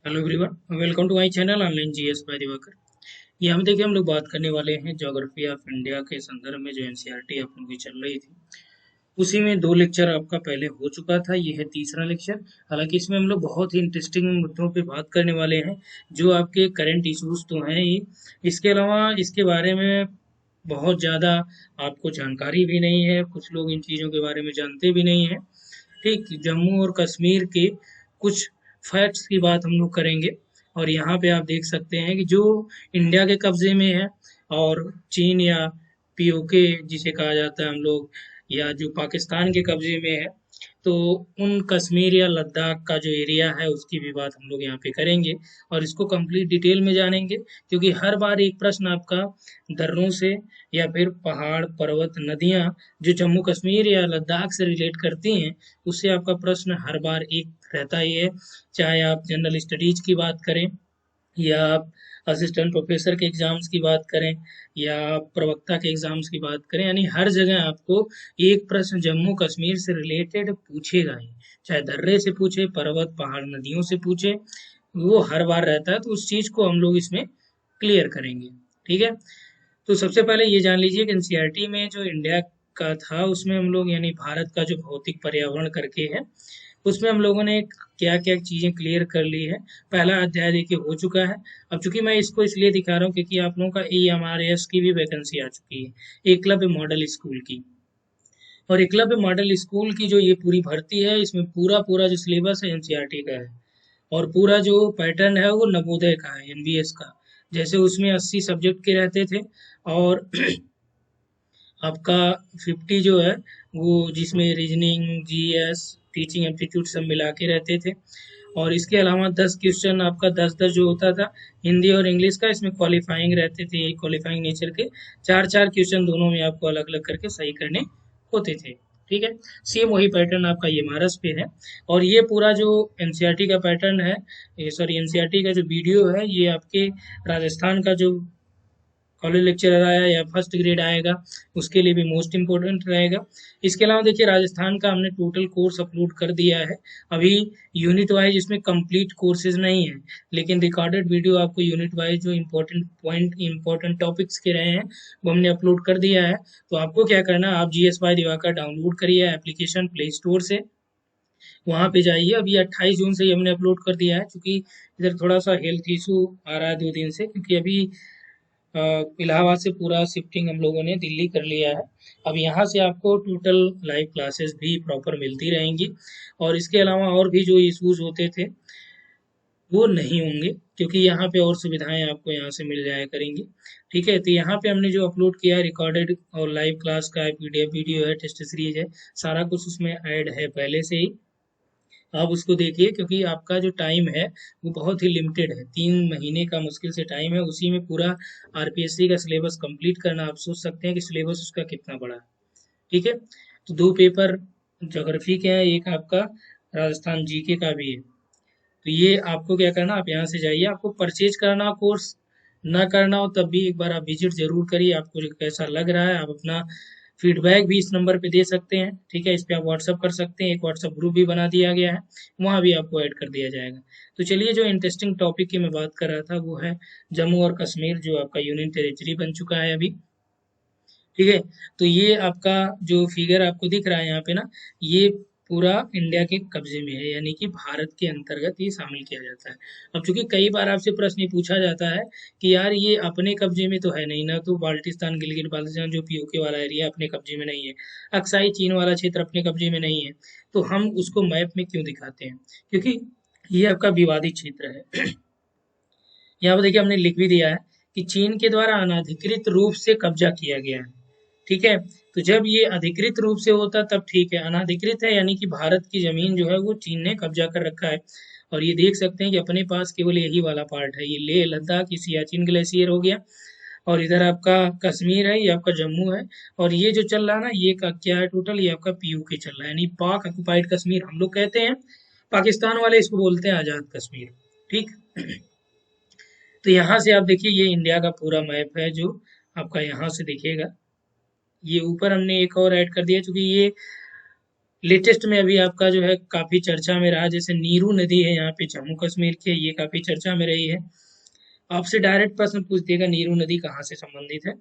Hello everyone, welcome to my channel online GS by Diwakar. यहाँ पे देखिए हम लोग बात करने वाले हैं ज्योग्राफी ऑफ इंडिया के संदर्भ में जो एनसीईआरटी अपन की चल रही थी। उसी में दो लेक्चर आपका पहले हो चुका था, ये है तीसरा लेक्चर। हालांकि इसमें हम लोग बहुत ही इंटरेस्टिंग मुद्दों पे बात करने वाले हैं जो आपके करंट इश्यूज तो हैं ही। इसके अलावा इसके बारे में बहुत ज़्यादा आपको जानकारी भी नहीं है, कुछ लोग इन चीज़ों के बारे में जानते भी नहीं है। ठीक, जम्मू और कश्मीर के कुछ फैक्ट्स की बात हम लोग करेंगे। और यहाँ पे आप देख सकते हैं कि जो इंडिया के कब्जे में है और चीन या पीओके जिसे कहा जाता है हम लोग, या जो पाकिस्तान के कब्जे में है, तो उन कश्मीर या लद्दाख का जो एरिया है उसकी भी बात हम लोग यहाँ पे करेंगे और इसको कंप्लीट डिटेल में जानेंगे। क्योंकि हर बार एक प्रश्न आपका दर्रों से या फिर पहाड़ पर्वत नदियाँ जो जम्मू कश्मीर या लद्दाख से रिलेट करती हैं, उससे आपका प्रश्न हर बार एक रहता ही है। चाहे आप जनरल स्टडीज की बात करें या आप असिस्टेंट प्रोफेसर के एग्जाम्स की बात करें या आप प्रवक्ता के एग्जाम्स की बात करें, यानी हर जगह आपको एक प्रश्न जम्मू कश्मीर से रिलेटेड पूछेगा ही। चाहे दर्रे से पूछे, पर्वत पहाड़ नदियों से पूछे, वो हर बार रहता है। तो उस चीज को हम लोग इसमें क्लियर करेंगे। ठीक है, तो सबसे पहले ये जान लीजिए कि एनसीईआरटी में जो इंडिया का था उसमें हम लोग यानी भारत का जो भौतिक पर्यावरण करके है, उसमें हम लोगों ने क्या क्या चीजें क्लियर कर ली है। पहला अध्याय देखिए हो चुका है। अब चूंकि मैं इसको इसलिए दिखा रहा हूँ क्योंकि आप लोगों का एएमआरएस की भी वैकेंसी आ चुकी है, एकलव्य मॉडल स्कूल की। और एकलव्य मॉडल स्कूल की जो ये पूरी भर्ती है, इसमें पूरा पूरा जो सिलेबस है एनसीईआरटी का है और पूरा जो पैटर्न है वो नवोदय का है, एनबीएस का। जैसे उसमें 80 सब्जेक्ट के रहते थे और आपका 50 जो है वो जिसमें रीजनिंग, जीएस, टीचिंग एप्टीट्यूड सब मिला के रहते थे। और इसके अलावा 10 क्वेश्चन आपका 10-10 जो होता था हिंदी और इंग्लिश का, इसमें क्वालिफाइंग रहते थे, क्वालिफाइंग नेचर के। चार चार क्वेश्चन दोनों में आपको अलग अलग करके सही करने होते थे। ठीक है, सेम वही पैटर्न आपका ये मारस पे है। और ये पूरा जो एनसीईआरटी का पैटर्न है, सॉरी एनसीईआरटी का जो वीडियो है, ये आपके राजस्थान का जो कॉलेज लेक्चरर आया या फर्स्ट ग्रेड आएगा उसके लिए भी मोस्ट इम्पोर्टेंट रहेगा। इसके अलावा देखिए राजस्थान का हमने टोटल कोर्स अपलोड कर दिया है। अभी यूनिट वाइज इसमें कंप्लीट कोर्सेज नहीं है, लेकिन रिकॉर्डेड वीडियो आपको यूनिट वाइज जो इम्पोर्टेंट पॉइंट इम्पोर्टेंट टॉपिक्स के रहे हैं वो हमने अपलोड कर दिया है। तो आपको क्या करना है, आप जीएस बाय दिवाकर डाउनलोड करिए एप्लीकेशन प्ले स्टोर से, वहाँ पे जाइए। अभी 28 जून से ही हमने अपलोड कर दिया है, क्योंकि इधर थोड़ा सा हेल्थ इशू आ रहा है 2 दिन से, क्योंकि अभी इलाहाबाद से पूरा शिफ्टिंग हम लोगों ने दिल्ली कर लिया है। अब यहाँ से आपको टोटल लाइव क्लासेस भी प्रॉपर मिलती रहेंगी और इसके अलावा और भी जो इश्यूज होते थे वो नहीं होंगे, क्योंकि यहाँ पे और सुविधाएं आपको यहाँ से मिल जाया करेंगी। ठीक है, तो यहाँ पे हमने जो अपलोड किया है रिकॉर्डेड और लाइव क्लास का पीडीएफ वीडियो है, टेस्ट सीरीज है, सारा कुछ उसमें ऐड है पहले से ही। आप उसको देखिए, क्योंकि आपका जो टाइम है वो बहुत ही लिमिटेड है, 3 महीने का मुश्किल से टाइम है, उसी में पूरा आरपीएससी का सिलेबस कंप्लीट करना। आप सोच सकते हैं कि सिलेबस उसका कितना बड़ा है। ठीक है, तो 2 पेपर ज्योग्राफी के हैं, एक आपका राजस्थान जीके का भी है। तो ये आपको क्या करना, आप यहाँ से जाइए। आपको परचेज करना हो कोर्स, ना करना हो तब भी एक बार आप विजिट जरूर करिए। आपको जो कैसा लग रहा है आप अपना फीडबैक भी इस नंबर पे दे सकते हैं। ठीक है, इस पे आप व्हाट्सअप कर सकते हैं, एक व्हाट्सअप ग्रुप भी बना दिया गया है, वहाँ भी आपको ऐड कर दिया जाएगा। तो चलिए, जो इंटरेस्टिंग टॉपिक की मैं बात कर रहा था वो है जम्मू और कश्मीर, जो आपका यूनियन टेरिटरी बन चुका है अभी। ठीक है, तो ये आपका जो फिगर आपको दिख रहा है यहाँ पे ना, ये पूरा इंडिया के कब्जे में है, यानी कि भारत के अंतर्गत ये शामिल किया जाता है। अब चूंकि कई बार आपसे प्रश्न ये पूछा जाता है कि यार ये अपने कब्जे में तो है नहीं ना, तो बाल्टिस्तान गिलगित बाल्टिस्तान जो पीओके वाला एरिया अपने कब्जे में नहीं है, अक्साई चीन वाला क्षेत्र अपने कब्जे में नहीं है, तो हम उसको मैप में क्यों दिखाते हैं? क्योंकि ये आपका विवादित क्षेत्र है। यहाँ पर देखिए हमने लिख भी दिया है कि चीन के द्वारा अनाधिकृत रूप से कब्जा किया गया है। ठीक है, तो जब ये अधिकृत रूप से होता तब ठीक है, अनाधिकृत है यानी कि भारत की जमीन जो है वो चीन ने कब्जा कर रखा है। और ये देख सकते हैं कि अपने पास केवल यही वाला पार्ट है, ये लेह लद्दाख, ये सियाचिन ग्लेशियर हो गया, और इधर आपका कश्मीर है, ये आपका जम्मू है। और ये जो चल रहा है ना, ये का क्या है, टोटल ये आपका पीयूके चल रहा है, यानी पाक ऑक्युपाइड कश्मीर हम लोग कहते हैं, पाकिस्तान वाले इसको बोलते हैं आजाद कश्मीर। ठीक, तो यहाँ से आप देखिए ये इंडिया का पूरा मैप है जो आपका यहाँ से दिखेगा। ये ऊपर हमने एक और ऐड कर दिया, क्योंकि ये लेटेस्ट में अभी आपका जो है काफी चर्चा में रहा, जैसे नीरू नदी है यहाँ पे जम्मू कश्मीर के, ये काफी चर्चा में रही है। आपसे डायरेक्ट प्रश्न पूछ दिएगा नीरू नदी कहाँ से संबंधित है।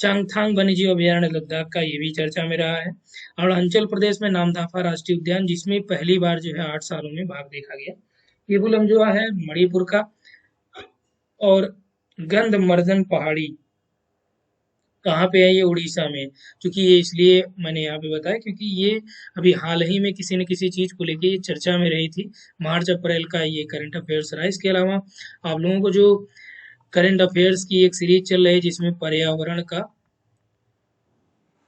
चांगथांग वन्यजीव अभयारण्य लद्दाख का, ये भी चर्चा में रहा है। अरुणाचल प्रदेश में नामदफा राष्ट्रीय उद्यान, जिसमें पहली बार जो है 8 सालों में बाघ देखा गया। केबुल लमजुआ है मणिपुर का। और गंधमर्दन पहाड़ी कहाँ पे है, ये उड़ीसा में। क्योंकि ये इसलिए मैंने यहाँ पे बताया क्योंकि ये अभी हाल ही में किसी न किसी चीज को लेके ये चर्चा में रही थी। मार्च अप्रैल का ये करंट अफेयर्स रहा। इसके अलावा आप लोगों को जो करंट अफेयर्स की एक सीरीज चल रही है जिसमें पर्यावरण का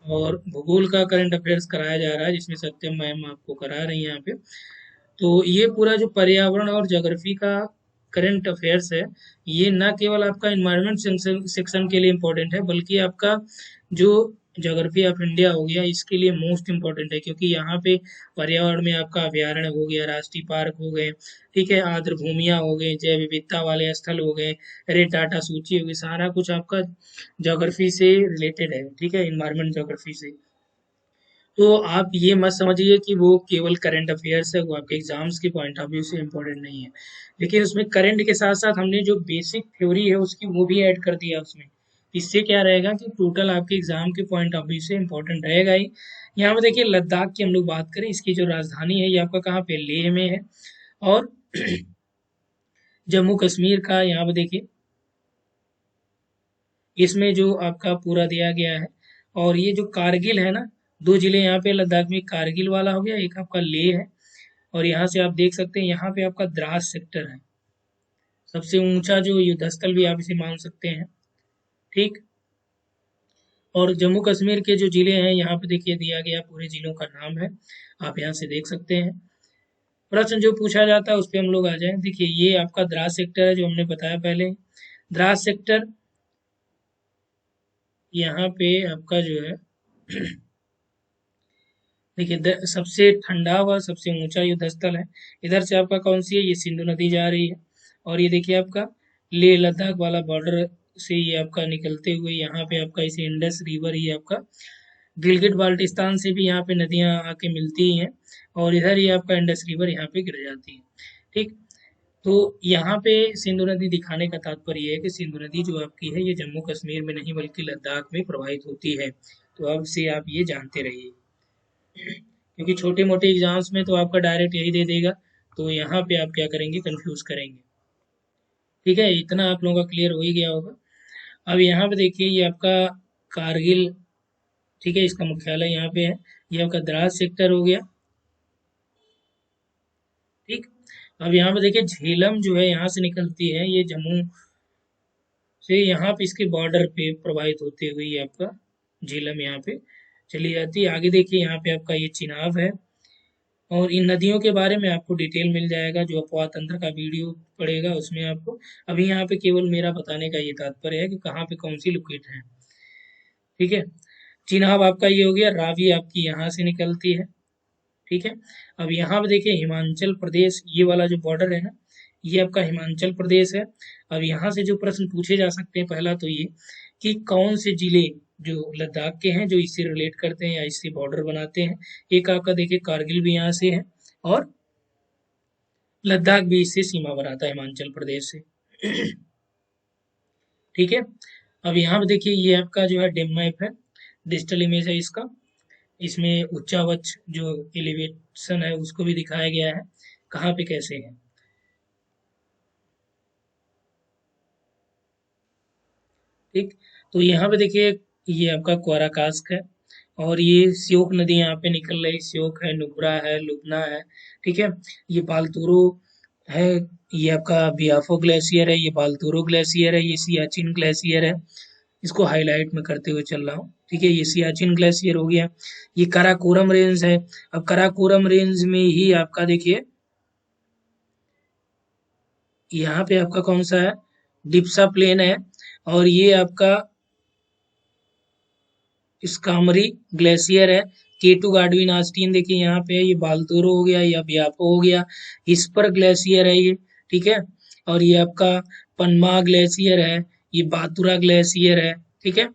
और भूगोल का करंट अफेयर्स कराया जा रहा है, जिसमें सत्यम मैम आपको करा रही हैं यहाँ पे। तो ये पूरा जो पर्यावरण और ज्योग्राफी का करंट अफेयर्स है, ये ना केवल आपका इन्वायरमेंट सेक्शन के लिए इम्पोर्टेंट है, बल्कि आपका जो ज्योग्राफी ऑफ इंडिया हो गया इसके लिए मोस्ट इम्पोर्टेंट है। क्योंकि यहाँ पे पर्यावरण में आपका अभ्यारण्य हो गया, राष्ट्रीय पार्क हो गए, ठीक है, आर्द्र भूमियाँ हो गई, जैव विविधता वाले स्थल हो गए, रेड डाटा सूची हो गई, सारा कुछ आपका ज्योग्राफी से रिलेटेड है, ठीक है, इन्वायरमेंट ज्योग्राफी से। तो आप ये मत समझिए कि वो केवल करंट अफेयर्स है, वो आपके एग्जाम्स के पॉइंट ऑफ व्यू से इम्पोर्टेंट नहीं है। लेकिन उसमें करंट के साथ साथ हमने जो बेसिक थ्योरी है उसकी वो भी ऐड कर दिया उसमें। इससे क्या रहेगा कि टोटल आपके एग्जाम के पॉइंट ऑफ व्यू से इम्पोर्टेंट रहेगा ही। यहाँ पे देखिए लद्दाख की हम लोग बात करें, इसकी जो राजधानी है ये आपका कहाँ पे, लेह में है। और जम्मू कश्मीर का यहाँ पे देखिए, इसमें जो आपका पूरा दिया गया है। और ये जो कारगिल है ना, दो जिले यहाँ पे लद्दाख में, कारगिल वाला हो गया, एक आपका लेह है। और यहाँ से आप देख सकते हैं यहाँ पे आपका द्रास सेक्टर है, सबसे ऊंचा जो युद्ध स्थल भी आप इसे मान सकते हैं, ठीक। और जम्मू कश्मीर के जो जिले हैं यहाँ पे देखिए दिया गया पूरे जिलों का नाम है, आप यहाँ से देख सकते हैं। प्रश्न जो पूछा जाता है उस पर हम लोग आ जाए। देखिए ये आपका द्रास सेक्टर है जो हमने बताया पहले। द्रास सेक्टर यहाँ पे आपका जो है देखिए सबसे ठंडा व सबसे ऊंचा युद्ध स्थल है। इधर से आपका कौन सी है, ये सिंधु नदी जा रही है। और ये देखिए आपका लेह लद्दाख वाला बॉर्डर से ये आपका निकलते हुए यहाँ पे आपका इसे इंडस रिवर, ये आपका गिलगिट बाल्टिस्तान से भी यहाँ पे नदियाँ आके मिलती हैं। और इधर ये आपका इंडस रिवर यहाँ पे गिर जाती है, ठीक। तो यहाँ पे सिंधु नदी दिखाने का तात्पर्य ये है कि सिंधु नदी जो आपकी है ये जम्मू कश्मीर में नहीं बल्कि लद्दाख में प्रवाहित होती है। तो अब से आप ये जानते रहिए, क्योंकि छोटे मोटे एग्जाम्स में तो आपका डायरेक्ट यही दे देगा, तो यहाँ पे आप क्या करेंगे, कंफ्यूज करेंगे। ठीक है, इतना आप लोगों का क्लियर हो ही गया होगा। अब यहाँ पे देखिए ये आपका कारगिल, ठीक है, इसका मुख्यालय यहाँ पे है। ये आपका द्रास सेक्टर हो गया, ठीक। अब यहाँ पे देखिए झेलम जो है यहाँ से निकलती है, ये जम्मू से यहाँ पे इसके बॉर्डर पे प्रवाहित होते हुए ये आपका झेलम यहाँ पे चली जाती है। आगे देखिए यहाँ पे आपका ये चिनाब है। और इन नदियों के बारे में आपको डिटेल मिल जाएगा, जो अपवाह तंत्र का वीडियो पड़ेगा उसमें आपको। अभी यहाँ पे केवल मेरा बताने का ये तात्पर्य है कि कहाँ पे कौन सी लोकेट है, ठीक है। चिनाब आपका ये हो गया, रावी आपकी यहाँ से निकलती है, ठीक है। अब यहाँ पे देखिए हिमाचल प्रदेश, ये वाला जो बॉर्डर है ना, ये आपका हिमाचल प्रदेश है। अब यहाँ से जो प्रश्न पूछे जा सकते हैं, पहला तो ये कि कौन से जिले जो लद्दाख के हैं जो इससे रिलेट करते हैं या इससे बॉर्डर बनाते हैं। एक आपका देखिए कारगिल भी यहाँ से है और लद्दाख भी इससे सीमा बनाता है हिमाचल प्रदेश से। ठीक है। अब यहाँ पे देखिए ये आपका जो है डेम मैप है, डिजिटल इमेज है इसका। इसमें उच्चावच जो एलिवेशन है उसको भी दिखाया गया है, कहाँ पे कैसे है, ठीक। तो यहाँ पे देखिए ये आपका क्वाराकास्क है। और ये श्योक नदी यहाँ पे निकल रही, श्योक है, नुब्रा है, लुबना है, ठीक है। ये बालतूरो है, ये आपका बियाफो ग्लेशियर है, ये बालतूरो ग्लेशियर है, ये सियाचिन ग्लेशियर है। इसको हाईलाइट में करते हुए चल रहा हूँ, ठीक है। ये सियाचिन ग्लेशियर हो गया। ये काराकोरम रेंज है। अब काराकोरम रेंज में ही आपका देखिए यहाँ पे आपका कौन सा है, डिप्सा प्लेन है। और ये आपका स्कामरी ग्लेशियर है। केटू गाडविन आस्टीन देखिए यहाँ पे है, ये बालतोरो हो गया या बियापो हो गया। इस पर ग्लेशियर है ये, ठीक है। और ये आपका पन्मा ग्लेशियर है, ये बातुरा ग्लेशियर है, ठीक है।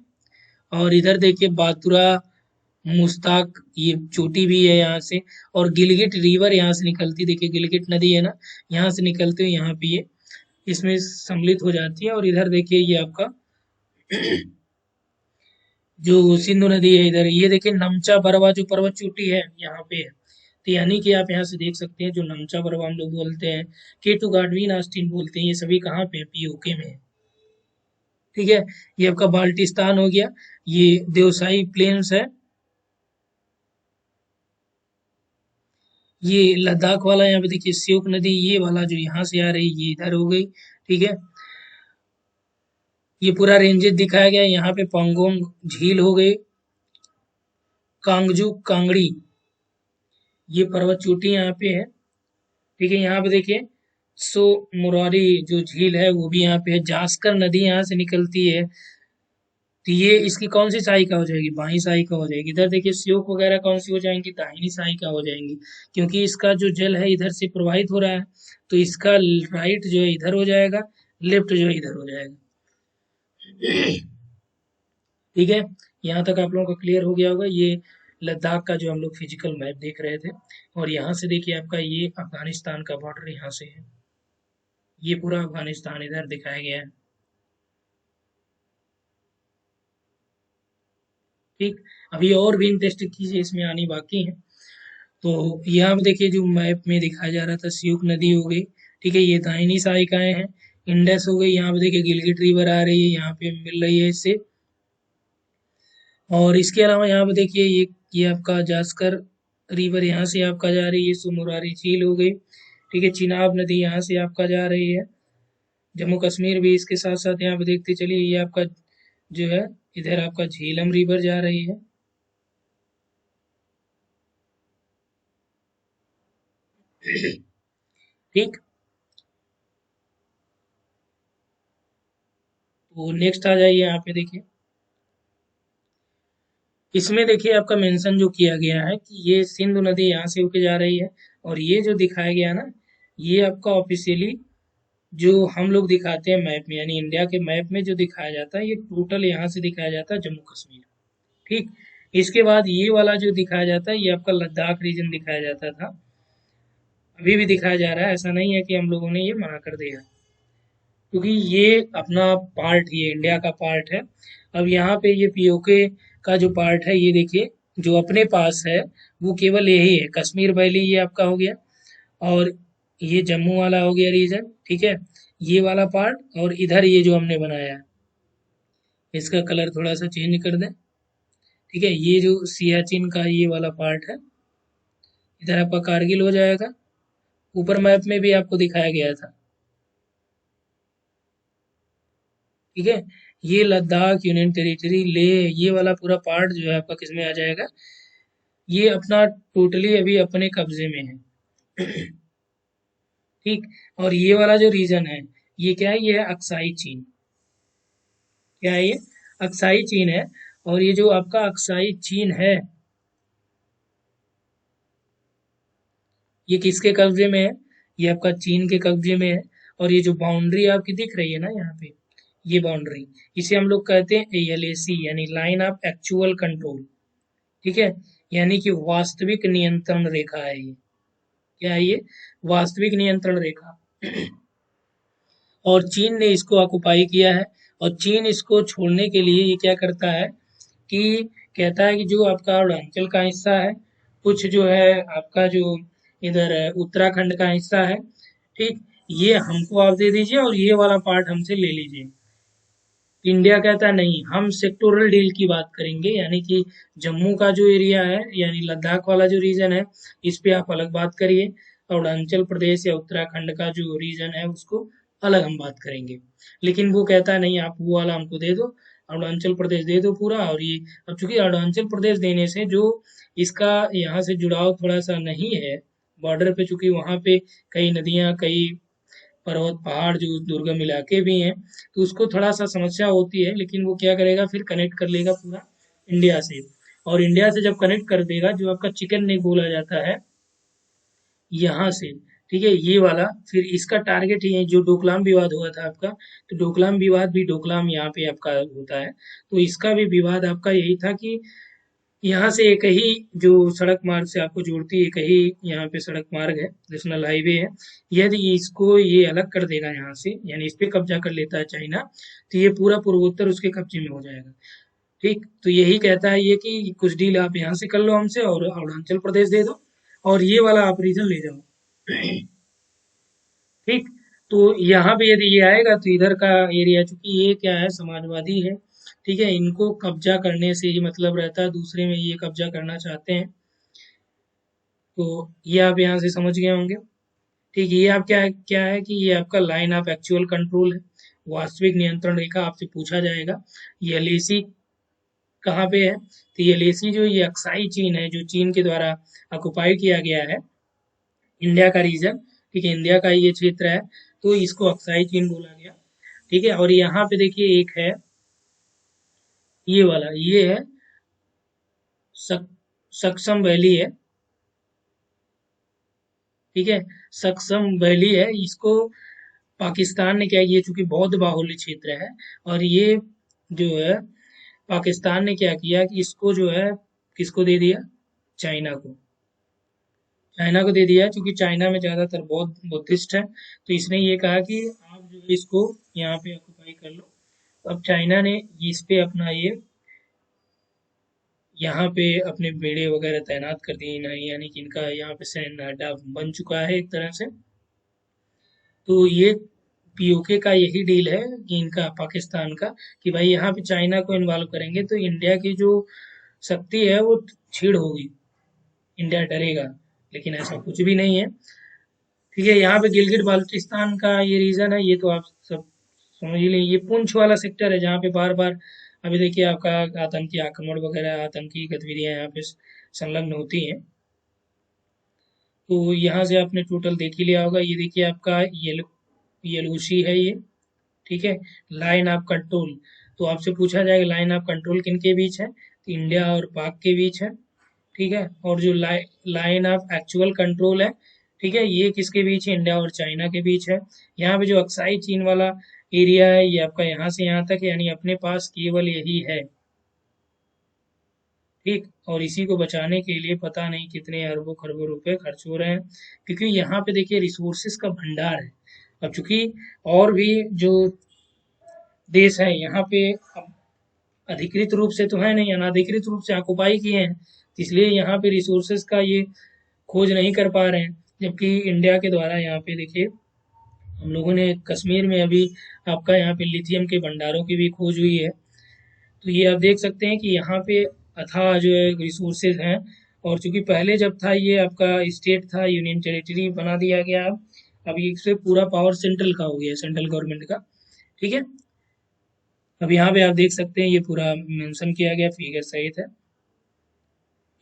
और इधर देखिए बातुरा मुस्ताक ये चोटी भी है यहाँ से, और गिलगिट रिवर यहाँ से निकलती, देखिए गिलगिट नदी है ना, यहाँ से निकलते हुए यहाँ पे ये इसमें सम्मिलित हो जाती है। और इधर देखिए ये आपका जो सिंधु नदी है, इधर ये देखिए नमचा बरवा जो पर्वत चोटी है यहाँ पे है। तो यानी कि आप यहाँ से देख सकते हैं जो नमचा बरवा हम लोग बोलते हैं, केटू गाडवीन आस्टीन बोलते हैं, ये सभी कहाँ पे है, पीओके में है। ठीक है, ये आपका बाल्टिस्तान हो गया, ये देवसाई प्लेन्स है, ये लद्दाख वाला यहाँ पे देखिए श्योक नदी, ये वाला जो यहाँ से आ रही है ये इधर हो गई। ठीक है, ये पूरा रेंजेस दिखाया गया है। यहाँ पे पंगोंग झील हो गई, कांगजू कांगड़ी ये पर्वत चोटी यहाँ पे है। ठीक है, यहाँ पे देखिए सो मुरारी जो झील है वो भी यहाँ पे है, जास्कर नदी यहाँ से निकलती है। तो ये इसकी कौन सी सहायिका हो जाएगी, बाई सहायिका हो जाएगी। इधर देखिए श्योक वगैरह कौन सी हो जाएंगी, दाहिनी सहायिका हो जाएंगी, क्योंकि इसका जो जल है इधर से प्रवाहित हो रहा है, तो इसका राइट जो है इधर हो जाएगा, लेफ्ट जो है इधर हो जाएगा। ठीक है, यहाँ तक आप लोगों को क्लियर हो गया होगा। ये लद्दाख का जो हम लोग फिजिकल मैप देख रहे थे, और यहाँ से देखिए आपका ये अफगानिस्तान का बॉर्डर यहाँ से है, ये पूरा अफगानिस्तान इधर दिखाया गया है। ठीक, अभी और भी इंटरेस्टिंग चीजें इसमें आनी बाकी हैं। तो यहाँ पे देखिए जो मैप में दिखाया जा रहा था, सियूक नदी हो गई, ठीक है, ये दाहिनी सहायिकाएं हैं। इंडस हो गई, यहाँ पे देखिए गिलगिट रिवर आ रही है, यहाँ पे मिल रही है इससे। और इसके अलावा यहाँ पे देखिए ये आपका जास्कर रिवर यहाँ से आपका जा रही है, सुमुरारी झील हो गई। ठीक है, चिनाब नदी यहाँ से आपका जा रही है, जम्मू कश्मीर भी इसके साथ साथ यहाँ पे देखते चलिए, ये आपका जो है इधर आपका झीलम रिवर जा रही है। ठीक, तो नेक्स्ट आ जाइए, यहाँ पे देखिए इसमें देखिए आपका मेंशन जो किया गया है कि ये सिंधु नदी यहाँ से होके जा रही है, और ये जो दिखाया गया ना, ये आपका ऑफिशियली जो हम लोग दिखाते हैं मैप में, यानी इंडिया के मैप में जो दिखाया जाता है, ये टोटल यहाँ से दिखाया जाता है जम्मू कश्मीर। ठीक, इसके बाद ये वाला जो दिखाया जाता है ये आपका लद्दाख रीजन दिखाया जाता था, अभी भी दिखाया जा रहा है, ऐसा नहीं है कि हम लोगों ने ये मना कर दिया, क्योंकि ये अपना पार्ट, ये इंडिया का पार्ट है। अब यहाँ पे ये पीओके का जो पार्ट है, ये देखिए जो अपने पास है वो केवल यही है, कश्मीर वैली ये आपका हो गया, और ये जम्मू वाला हो गया रीजन। ठीक है, ये वाला पार्ट, और इधर ये जो हमने बनाया है इसका कलर थोड़ा सा चेंज कर दें। ठीक है, ये जो सियाचिन का ये वाला पार्ट है, इधर आपका कारगिल हो जाएगा, ऊपर मैप में भी आपको दिखाया गया था। ठीक है, ये लद्दाख यूनियन टेरिटरी ले, ये वाला पूरा पार्ट जो है आपका किसमें आ जाएगा, ये अपना टोटली अभी अपने कब्जे में है। ठीक, और ये वाला जो रीजन है ये क्या है, ये है अक्साई चीन। क्या है ये, अक्साई चीन है। और ये जो आपका अक्साई चीन है ये किसके कब्जे में है, ये आपका चीन के कब्जे में है। और ये जो बाउंड्री आपकी दिख रही है ना यहाँ पे, ये बाउंड्री, इसे हम लोग कहते हैं एएलएसी, यानी लाइन ऑफ एक्चुअल कंट्रोल। ठीक है, यानी कि वास्तविक नियंत्रण रेखा है ये। क्या है ये, वास्तविक नियंत्रण रेखा। और चीन ने इसको ऑक्युपाई किया है, और चीन इसको छोड़ने के लिए ये क्या करता है कि कहता है कि जो आपका अरुणाचल का हिस्सा है, कुछ जो है आपका जो इधर उत्तराखंड का हिस्सा है, ठीक, ये हमको आप दे दीजिए और ये वाला पार्ट हमसे ले लीजिए। इंडिया कहता है नहीं, हम सेक्टोरल डील की बात करेंगे, यानी कि जम्मू का जो एरिया है, यानी लद्दाख वाला जो रीजन है, इस पे आप अलग बात करिए, और अरुणाचल प्रदेश या उत्तराखंड का जो रीजन है उसको अलग हम बात करेंगे। लेकिन वो कहता है नहीं, आप वो वाला हमको दे दो, अरुणाचल प्रदेश दे दो पूरा। और ये अब चूंकि अरुणाचल प्रदेश देने से जो इसका यहाँ से जुड़ाव थोड़ा सा नहीं है बॉर्डर पे, चूंकि वहाँ पे कई नदियाँ, कई पर्वत पहाड़ जो दुर्गम इलाके भी हैं, तो उसको थोड़ा सा समस्या होती है, लेकिन वो क्या करेगा, फिर कनेक्ट कर लेगा पूरा इंडिया से। और इंडिया से जब कनेक्ट कर देगा, जो आपका चिकन नेक बोला जाता है यहाँ से, ठीक है, ये वाला, फिर इसका टारगेट ये जो डोकलाम विवाद हुआ था आपका, तो डोकलाम विवाद भी, डोकलाम यहाँ पे आपका होता है, तो इसका भी विवाद आपका यही था कि यहाँ से एक ही जो सड़क मार्ग से आपको जोड़ती है, एक ही यहाँ पे सड़क मार्ग है, नेशनल हाईवे है। यदि इसको ये अलग कर देगा यहाँ से, यानी इस पे कब्जा कर लेता है चाइना, तो ये पूरा पूर्वोत्तर उसके कब्जे में हो जाएगा। ठीक, तो यही कहता है ये कि कुछ डील आप यहाँ से कर लो हमसे और अरुणाचल प्रदेश दे दो और ये वाला आप रीजन ले जाओ। ठीक, तो यहाँ पे यदि ये आएगा तो इधर का एरिया, चूंकि ये क्या है, समाजवादी है, ठीक है, इनको कब्जा करने से ही मतलब रहता है, दूसरे में ये कब्जा करना चाहते हैं। तो ये आप यहाँ से समझ गए होंगे। ठीक है, ये आप क्या क्या है कि ये आपका लाइन ऑफ एक्चुअल कंट्रोल है, वास्तविक नियंत्रण रेखा आपसे पूछा जाएगा। ये एलएसी कहाँ पे है, तो ये एलएसी जो ये अक्साई चीन है, जो चीन के द्वारा ऑक्युपाई किया गया है, इंडिया का रीजन, ठीक है, इंडिया का ये क्षेत्र है, तो इसको अक्साई चीन बोला गया। ठीक है, और यहाँ पे देखिए एक है ये वाला, ये है सक, सक्सम वैली है। ठीक है, सक्सम वैली है, इसको पाकिस्तान ने क्या, ये चूंकि बौद्ध बाहुल्य क्षेत्र है, और ये जो है पाकिस्तान ने क्या किया कि इसको जो है किसको दे दिया, चाइना को, चाइना को दे दिया, क्योंकि चाइना में ज्यादातर बौद्ध बुद्धिस्ट है, तो इसने ये कहा कि आप जो है इसको यहाँ पे ऑक्युपाई कर लो। अब चाइना ने इस पे अपना ये यहाँ पे अपने बेड़े वगैरह तैनात कर दिए, यानी कि इनका यहाँ पे सैन्य अड्डा बन चुका है एक तरह से। तो ये पीओके का यही डील है कि इनका पाकिस्तान का, कि भाई यहाँ पे चाइना को इन्वॉल्व करेंगे तो इंडिया की जो शक्ति है वो छीड़ होगी, इंडिया डरेगा, लेकिन ऐसा कुछ भी नहीं है। ठीक है, यहाँ पे गिलगिट बाल्टिस्तान का ये रीजन है, ये तो आप सब समझ ही लें, ये पुंछ वाला सेक्टर है जहाँ पे बार बार अभी देखिए आपका आतंकी आक्रमण वगैरह, आतंकी गतिविधियां यहाँ पे संलग्न होती हैं। तो यहाँ से आपने टोटल देख ही लिया होगा, ये देखिए आपका येलूसी है ये। ठीक है, लाइन ऑफ कंट्रोल, तो आपसे पूछा जाएगा लाइन ऑफ कंट्रोल किन के बीच है, तो इंडिया और पाक के बीच है। ठीक है, और जो लाइन ऑफ एक्चुअल कंट्रोल है, ठीक है, ये किसके बीच है, इंडिया और चाइना के बीच है। यहाँ पे जो अक्साई चीन वाला एरिया है, ये आपका यहाँ से यहाँ तक है, यानी अपने पास केवल यही है। ठीक, और इसी को बचाने के लिए पता नहीं कितने अरबों खरबों रुपए खर्च हो रहे हैं, क्योंकि यहाँ पे देखिए रिसोर्सेस का भंडार है। अब चूंकि और भी जो देश है यहाँ पे अब अधिकृत रूप से तो है नहीं, अनाधिकृत रूप से ऑक्युपाई किए हैं, इसलिए यहाँ पे रिसोर्सेस का ये खोज नहीं कर पा रहे हैं। जबकि इंडिया के द्वारा यहाँ पे देखिए हम लोगों ने कश्मीर में अभी आपका यहाँ पे लिथियम के भंडारों की भी खोज हुई है। तो ये आप देख सकते हैं कि यहाँ पे अथाह जो है रिसोर्सेज हैं, और चूंकि पहले जब था ये आपका स्टेट था, यूनियन टेरिटरी बना दिया गया, अब ये से पूरा पावर सेंट्रल का हो गया, सेंट्रल गवर्नमेंट का। ठीक है, अब यहाँ पे आप देख सकते हैं ये पूरा मेंशन किया गया, फिगर सहित है।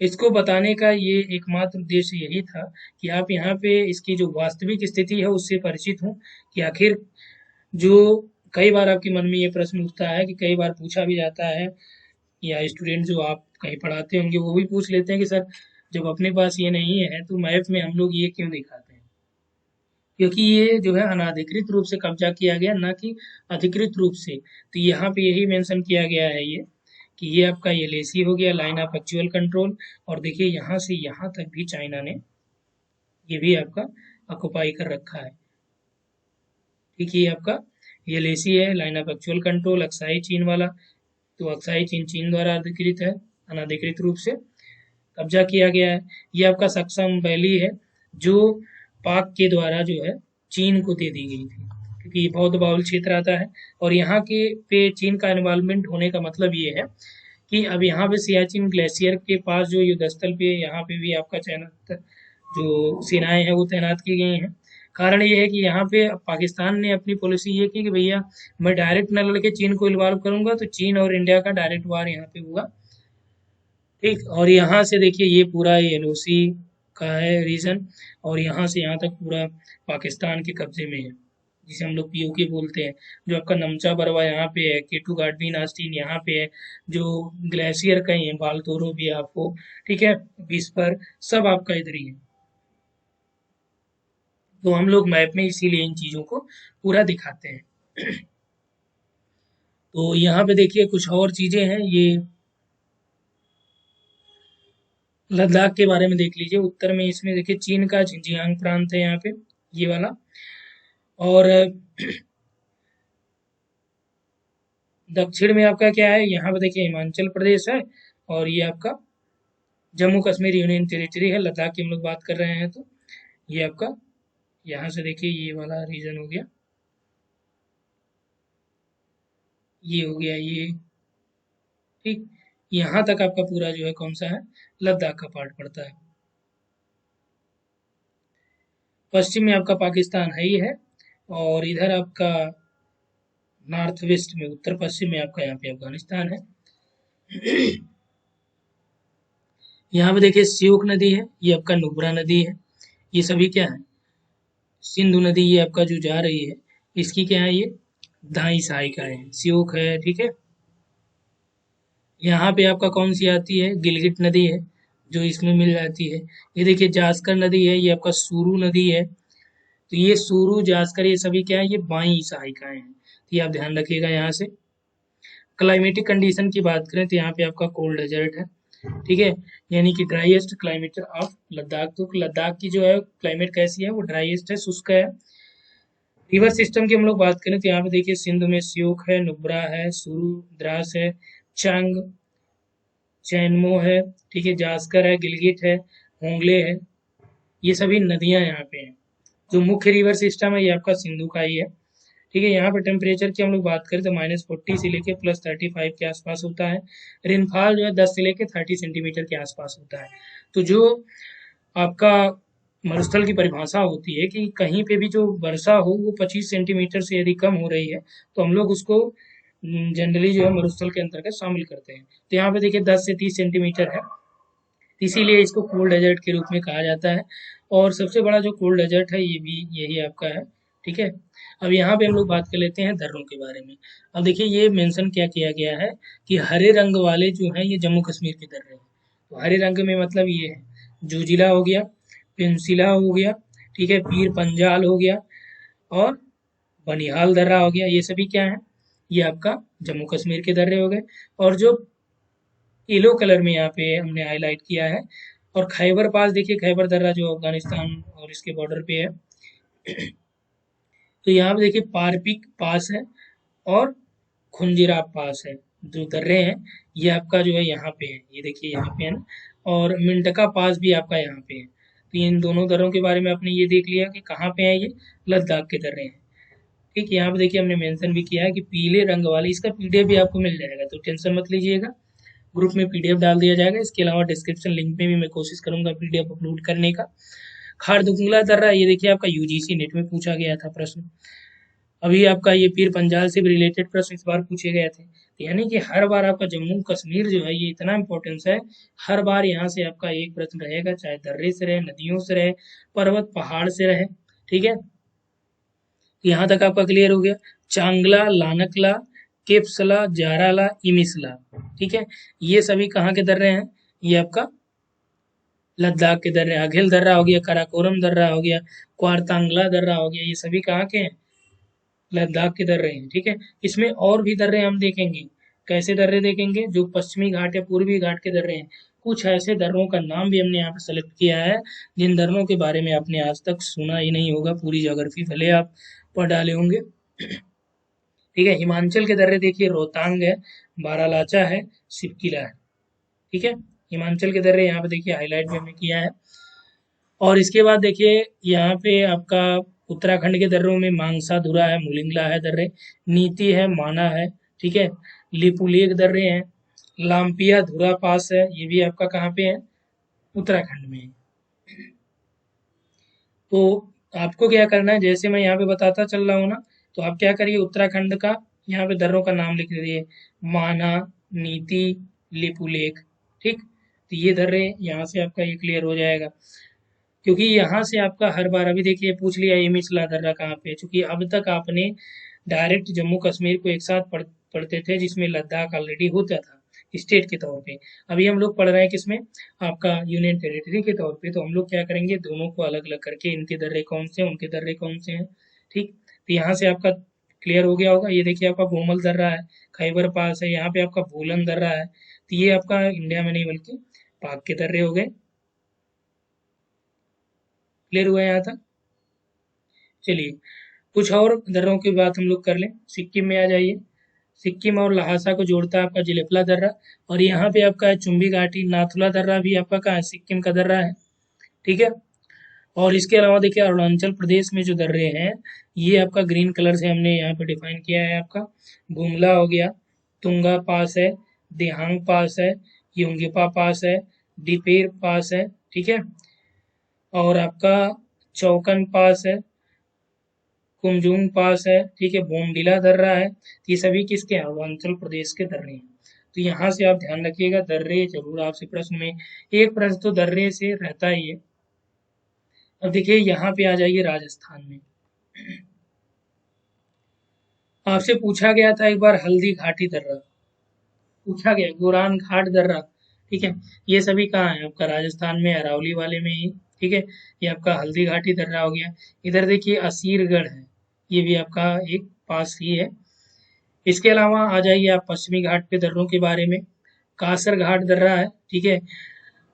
इसको बताने का ये एकमात्र उद्देश्य यही था कि आप यहाँ पे इसकी जो वास्तविक स्थिति है उससे परिचित हों, कि आखिर जो कई बार आपके मन में ये प्रश्न उठता है, कि कई बार पूछा भी जाता है, या स्टूडेंट जो आप कहीं पढ़ाते होंगे वो भी पूछ लेते हैं कि सर जब अपने पास ये नहीं है तो मैथ में हम लोग ये क्यों दिखाते हैं, क्योंकि ये जो है अनाधिकृत रूप से कब्जा किया गया, ना कि अधिकृत रूप से। तो यहाँ पे यही मेंशन किया गया है ये, कि ये आपका एलएसी हो गया, लाइन ऑफ एक्चुअल कंट्रोल, और देखिए यहाँ से यहाँ तक भी चाइना ने ये भी आपका ऑक्युपाई कर रखा है। ठीक है, ये आपका एलएसी है, line of actual control, Aksai चीन वाला, तो अक्साई चीन चीन द्वारा अधिकृत है, अनाधिकृत रूप से कब्जा किया गया है। ये आपका सक्सम वैली है, जो पाक के द्वारा जो है चीन को दे दी गई थी, क्योंकि ये बहुत बाहुल क्षेत्र आता है, और यहाँ के पे चीन का इन्वॉल्वमेंट होने का मतलब ये है कि अब यहाँ पे सियाचिन ग्लेशियर के पास जो युद्ध स्थल पे, यहाँ पे भी आपका तैनात जो सेनाएं हैं वो तैनात की गई हैं। कारण ये है कि यहाँ पे पाकिस्तान ने अपनी पॉलिसी ये की कि भैया मैं डायरेक्ट न लड़के चीन को इन्वॉल्व करूंगा, तो चीन और इंडिया का डायरेक्ट वार यहाँ पे हुआ। ठीक, और यहाँ से देखिए ये पूरा एलओसी का है रीजन, और यहाँ से यहाँ तक पूरा पाकिस्तान के कब्जे में है, जिसे हम लोग पीओके बोलते हैं। जो आपका नमचा बरवा यहाँ पे है, केटू गाडवीन आस्टीन यहाँ पे है, जो ग्लेशियर कहीं है, बालतोरो भी है आपको, ठीक है, विस्पर, सब आपका इधर ही है। तो हम लोग मैप में इसीलिए इन चीज़ों को पूरा दिखाते हैं। तो यहाँ पे देखिए कुछ और चीज़ें हैं, ये लद्दाख के बारे में देख लीजिए। उत्तर में इसमें देखिए चीन का झिंजियांग प्रांत है यहाँ पे, ये वाला। और दक्षिण में आपका क्या है, यहाँ पे देखिए हिमाचल प्रदेश है, और ये आपका जम्मू कश्मीर यूनियन टेरिटरी है। लद्दाख की हम लोग बात कर रहे हैं तो ये आपका यहाँ से देखिए ये वाला रीजन हो गया, ये हो गया ये, ठीक। यहाँ तक आपका पूरा जो है कौन सा है, लद्दाख का पार्ट पड़ता है। पश्चिम में आपका पाकिस्तान है ही है, और इधर आपका नॉर्थ वेस्ट में, उत्तर पश्चिम में आपका यहाँ पे अफगानिस्तान है। यहाँ पे देखिए श्योक नदी है, ये आपका नुब्रा नदी है, ये सभी क्या है, सिंधु नदी ये आपका जो जा रही है, इसकी क्या है, ये दाई सहायिका है, श्योक है, ठीक है। यहाँ पे आपका कौन सी आती है, गिलगित नदी है, जो इसमें मिल जाती है। ये देखिए जास्कर नदी है, ये आपका सुरू नदी है। तो ये सुरू जास्कर ये सभी क्या है, ये बाई सहायिकाएं हैं, तो ये आप ध्यान रखिएगा। यहाँ से क्लाइमेटिक कंडीशन की बात करें तो यहाँ पे आपका कोल्ड डेजर्ट है, ठीक है, यानी कि ड्राईएस्ट क्लाइमेट ऑफ लद्दाख। तो लद्दाख की जो है क्लाइमेट कैसी है, वो ड्राईएस्ट है, शुष्क है। रिवर सिस्टम की हम लोग बात करें तो यहाँ पे देखिए सिंध में श्योक है, नुब्रा है, सुरू, द्रास है, चंग, चैनमो है, ठीक है, जास्कर है, गिलगित है, होंगले है, ये सभी नदियां यहाँ पे हैं। जो मुख्य रिवर सिस्टम है ये आपका सिंधु का ही है, ठीक है। यहाँ पे टेम्परेचर की हम लोग बात करें तो -40 से लेके +35 के आसपास होता है। रेनफॉल जो है 10 से लेके 30 सेंटीमीटर के आसपास होता है। तो जो आपका मरुस्थल की परिभाषा होती है कि कहीं पे भी जो वर्षा हो वो 25 सेंटीमीटर से यदि कम हो रही है तो हम लोग उसको जनरली जो है मरुस्थल के अंतर्गत शामिल करते हैं। तो यहाँ पे देखिए 10 से 30 सेंटीमीटर है, इसीलिए इसको कोल्ड डेजर्ट के रूप में कहा जाता है। और सबसे बड़ा जो कोल्ड डेजर्ट है ये भी यही आपका है, ठीक है। अब यहाँ पे हम लोग बात कर लेते हैं दर्रों के बारे में। अब देखिए ये मेंशन क्या किया गया है कि हरे रंग वाले जो हैं ये जम्मू कश्मीर के दर्रे हैं। तो हरे रंग में मतलब ये है, जोजिला हो गया, पेंसिला हो गया, ठीक है, पीर पंजाल हो गया, और बनिहाल दर्रा हो गया, ये सभी क्या है, ये आपका जम्मू कश्मीर के दर्रे हो गए। और जो येलो कलर में यहाँ पे हमने हाईलाइट किया है, और खैबर पास देखिए, खैबर दर्रा जो अफगानिस्तान और इसके बॉर्डर पे है। तो यहाँ पे देखिए पारपिक पास है और खुंजिरा पास है, जो दर्रे हैं ये आपका जो है यहाँ पे है, ये देखिए यहाँ पे है ना। और मिंटका पास भी आपका यहाँ पे है। तो इन दोनों दर्रों के बारे में आपने ये देख लिया कि कहाँ पे है, ये लद्दाख के दर्रे हैं, ठीक। यहाँ पे देखिए हमने मेंशन भी किया है कि पीले रंग वाली, इसका पीडीएफ भी आपको मिल जाएगा, तो टेंशन मत लीजिएगा, ग्रुप में पीडीएफ डाल दिया जाएगा। इसके अलावा डिस्क्रिप्शन लिंक में भी मैं कोशिश करूंगा पीडीएफ अपलोड करने का। खारदुंगला दर्रा, ये देखिए आपका यूजीसी नेट में पूछा गया था प्रश्न, अभी आपका ये पीर पंजाल से भी रिलेटेड प्रश्न इस बार पूछे गए थे। तो यानी कि हर बार आपका जम्मू कश्मीर जो है ये इतना इम्पोर्टेंस है, हर बार यहाँ से आपका एक प्रश्न रहेगा, चाहे दर्रे से रहे, नदियों से रहे, पर्वत पहाड़ से रहे, ठीक है। यहाँ तक आपका क्लियर हो गया। चांगला, लानकला, केपसला, जाराला, इमिसला, ठीक है, ये सभी कहाँ के दर्रे हैं, ये आपका लद्दाख के दर्रे। अघिल दर्रा हो गया, काराकोरम दर्रा हो गया, क्वारतांगला दर्रा हो गया, ये सभी कहाँ के हैं, लद्दाख के दर्रे हैं, ठीक है। इसमें और भी दर्रे हम देखेंगे, कैसे दर्रे देखेंगे, जो पश्चिमी घाट या पूर्वी घाट के दर्रे हैं। कुछ ऐसे दर्रों का नाम भी हमने यहाँ पे सेलेक्ट किया है जिन दर्रों के बारे में आपने आज तक सुना ही नहीं होगा, पूरी ज्योग्राफी भले आप पढ़ डाले होंगे, ठीक है। हिमाचल के दर्रे देखिए, रोहतांग है, बारालाचा है, सिपकिला है, ठीक है। हिमाचल के दर्रे यहाँ पे देखिए हाईलाइट भी हमने किया है। और इसके बाद देखिए यहाँ पे आपका उत्तराखंड के दर्रों में मांगसा धुरा है, मुलिंगला है दर्रे, नीति है, माना है, ठीक है, लिपुलेख दर्रे हैं, लामपिया धुरा पास है, ये भी आपका कहाँ पे है, उत्तराखंड में है। तो आपको क्या करना है, जैसे मैं यहाँ पे बताता चल रहा हूँ ना, तो आप क्या करिए, उत्तराखंड का यहाँ पे दर्रों का नाम लिख दीजिए, माना, नीति, लिपुलेख, ठीक। तो ये दर्रे यहाँ से आपका ये क्लियर हो जाएगा, क्योंकि यहाँ से आपका हर बार, अभी देखिए पूछ लिया ये मिचला दर्रा कहाँ पे है, चूंकि अब तक आपने डायरेक्ट जम्मू कश्मीर को एक साथ पढ़ते थे, जिसमें लद्दाख ऑलरेडी होता था स्टेट के तौर पे। अभी हम लोग पढ़ रहे हैं किसमें, आपका यूनियन टेरिटरी के तौर पे। तो हम लोग क्या करेंगे, दोनों को अलग अलग करके, इनके दर्रे कौन से हैं, उनके दर्रे कौन से हैं, ठीक। तो यहाँ से आपका क्लियर हो गया होगा। ये देखिए आपका गोमल दर्रा है, खैबर पास है, यहाँ पे आपका भूलन दर्रा है। तो ये आपका इंडिया में नहीं बल्कि पाक के दर्रे हो गए, क्लियर हुआ यहाँ तक? चलिए कुछ और दर्रों की बात हम लोग कर लें। सिक्किम में आ जाइए। सिक्किम और लहासा को जोड़ता है आपका जिलेफला दर्रा, और यहाँ पे आपका है चुम्बी घाटी। नाथुला दर्रा भी आपका कहाँ है? सिक्किम का दर्रा है, ठीक है। और इसके अलावा देखिए अरुणाचल प्रदेश में जो दर्रे हैं, ये आपका ग्रीन कलर से हमने यहाँ पे डिफाइन किया है। आपका गुमला हो गया, तुंगा पास है, दिहांग पास है, योंगिपा पास है, डिपेर पास है, ठीक है। और आपका चौकन पास है, कुमजुंग पास है, ठीक है, बोमडिला दर्रा है। ये सभी किसके हैं? अरुणाचल प्रदेश के दर्रे हैं। तो यहाँ से आप ध्यान रखिएगा, दर्रे जरूर आपसे प्रश्न में एक प्रश्न तो दर्रे से रहता ही है। अब देखिए यहाँ पे आ जाइए राजस्थान में। आपसे पूछा गया था एक बार हल्दी घाटी दर्रा, पूछा गया गोरान घाट दर्रा, ठीक है। ये सभी कहाँ है? आपका राजस्थान में अरावली वाले में ही, ठीक है। ये आपका हल्दी घाटी दर्रा हो गया। इधर देखिए असीरगढ़ है, ये भी आपका एक पास ही है। इसके अलावा आ जाइए आप पश्चिमी घाट पे दर्रों के बारे में। कासर घाट दर्रा है, ठीक है,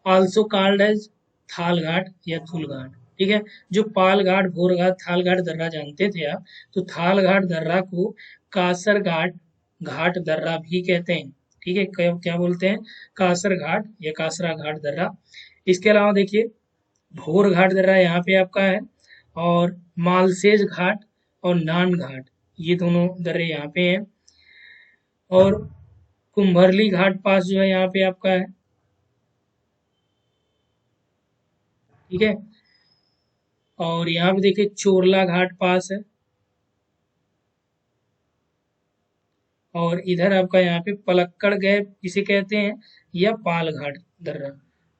आल्सो कॉल्ड एज थाल घाट या थुल घाट, ठीक है। जो पाल घाट, भोर घाट, थाल घाट दर्रा जानते थे आप, तो थाल घाट दर्रा को कासर घाट घाट दर्रा भी कहते हैं, ठीक है। क्या बोलते हैं? कासर घाट या कासरा घाट दर्रा। इसके अलावा देखिए भोर घाट दर्रा यहाँ पे आपका है, और मालसेज घाट और नान घाट, ये दोनों दर्रे यहाँ पे हैं। और कुंभरली घाट पास जो है यहाँ पे आपका है, ठीक है। और यहाँ पे देखिए चोरला घाट पास है, और इधर आपका यहाँ पे पलक्कड़ गैप जिसे कहते हैं, या पाल घाट दर्रा।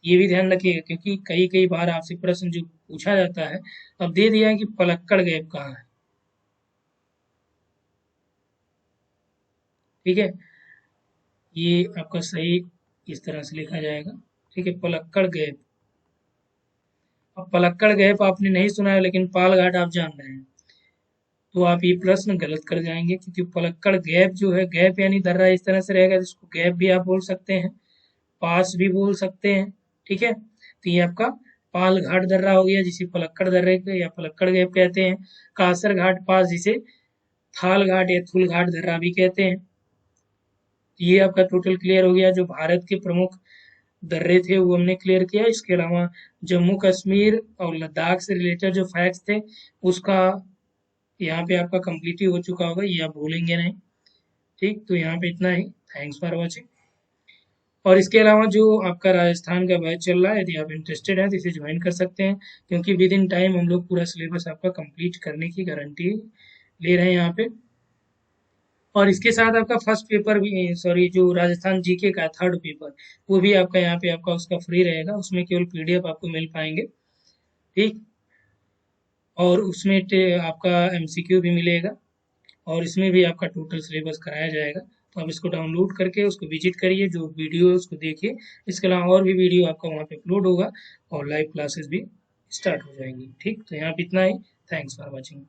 ये भी ध्यान रखिएगा क्योंकि कई कई बार आपसे प्रश्न जो पूछा जाता है, अब दे दिया है कि पलक्कड़ गैप कहाँ है, ठीक है। ये आपका सही इस तरह से लिखा जाएगा, ठीक है, पलक्कड़ गैप। अब पलक्कड़ गैप आपने नहीं सुना है लेकिन पाल घाट आप जान रहे हैं, तो आप ये प्रश्न गलत कर जाएंगे, क्योंकि पलक्कड़ गैप जो है, गैप यानी दर्रा इस तरह से रहेगा, जिसको गैप भी आप बोल सकते हैं, पास भी बोल सकते हैं, ठीक है। तो ये आपका पाल घाट दर्रा हो गया, जिसे पलक्कड़ दर्रे या पलक्कड़ गैप कहते हैं। कासर घाट पास, जिसे थाल घाट या थुल घाट दर्रा भी कहते हैं। ये आपका टोटल क्लियर हो गया। जो भारत के प्रमुख दर्रे थे वो हमने क्लियर किया। इसके अलावा जम्मू कश्मीर और लद्दाख से रिलेटेड जो फैक्ट्स थे, उसका यहाँ पे आपका कंप्लीट ही हो चुका होगा, ये आप भूलेंगे नहीं, ठीक। तो यहाँ पे इतना ही। Thanks for watching. और इसके अलावा जो आपका राजस्थान का बैच चल रहा है, यदि आप इंटरेस्टेड हैं तो इसे ज्वाइन कर सकते हैं, क्योंकि विद इन टाइम हम लोग पूरा सिलेबस आपका कंप्लीट करने की गारंटी ले रहे हैं यहाँ पे। और इसके साथ आपका फर्स्ट पेपर भी, सॉरी, जो राजस्थान जीके का थर्ड पेपर, वो भी आपका यहाँ पे आपका उसका फ्री रहेगा। उसमें केवल पीडीएफ आपको मिल पाएंगे, ठीक। और उसमें आपका एमसीक्यू भी मिलेगा, और इसमें भी आपका टोटल सिलेबस कराया जाएगा। तो आप इसको डाउनलोड करके उसको विजिट करिए, जो वीडियो है उसको देखिए। इसके अलावा और भी वीडियो आपका वहाँ पे अपलोड होगा, और लाइव क्लासेस भी स्टार्ट हो जाएंगी, ठीक। तो यहाँ पे इतना ही। Thanks for watching.